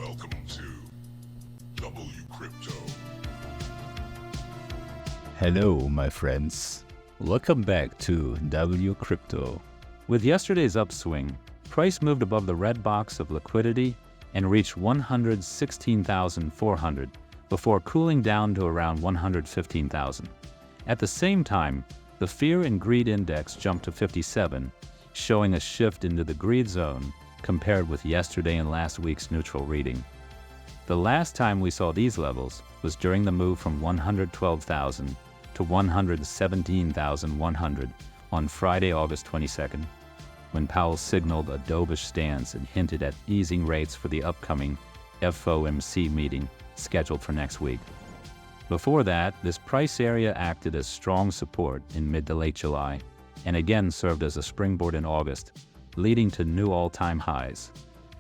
Welcome to WCrypto. Hello, my friends. Welcome back to WCrypto. With yesterday's upswing, price moved above the red box of liquidity and reached 116,400 before cooling down to around 115,000. At the same time, the Fear and Greed Index jumped to 57, showing a shift into the greed zone compared with yesterday and last week's neutral reading. The last time we saw these levels was during the move from 112,000 to 117,100 on Friday, August 22nd, when Powell signaled a dovish stance and hinted at easing rates for the upcoming FOMC meeting scheduled for next week. Before that, this price area acted as strong support in mid to late July, and again served as a springboard in August, leading to new all-time highs.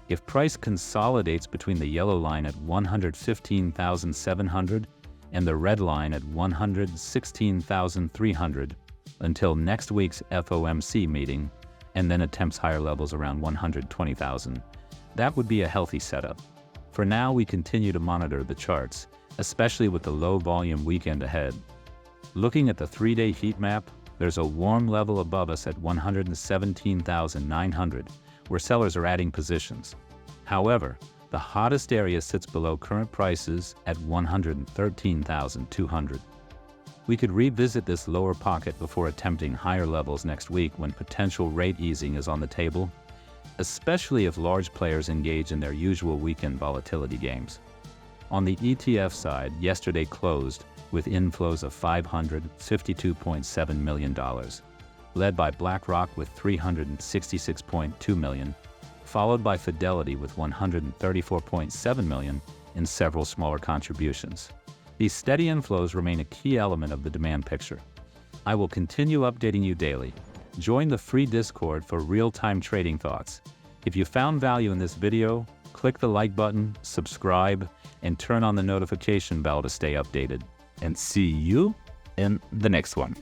If price consolidates between the yellow line at 115,700 and the red line at 116,300 until next week's FOMC meeting, and then attempts higher levels around 120,000, that would be a healthy setup. For now, we continue to monitor the charts, especially with the low volume weekend ahead. Looking at the 3-day heat map, there's a warm level above us at 117,900, where sellers are adding positions. However, the hottest area sits below current prices at 113,200. We could revisit this lower pocket before attempting higher levels next week when potential rate easing is on the table, especially if large players engage in their usual weekend volatility games. On the ETF side, yesterday closed with inflows of $552.7 million, led by BlackRock with $366.2 million, followed by Fidelity with $134.7 million and several smaller contributions. These steady inflows remain a key element of the demand picture. I will continue updating you daily. Join the free Discord for real-time trading thoughts. If you found value in this video, click the like button, subscribe, and turn on the notification bell to stay updated. And see you in the next one.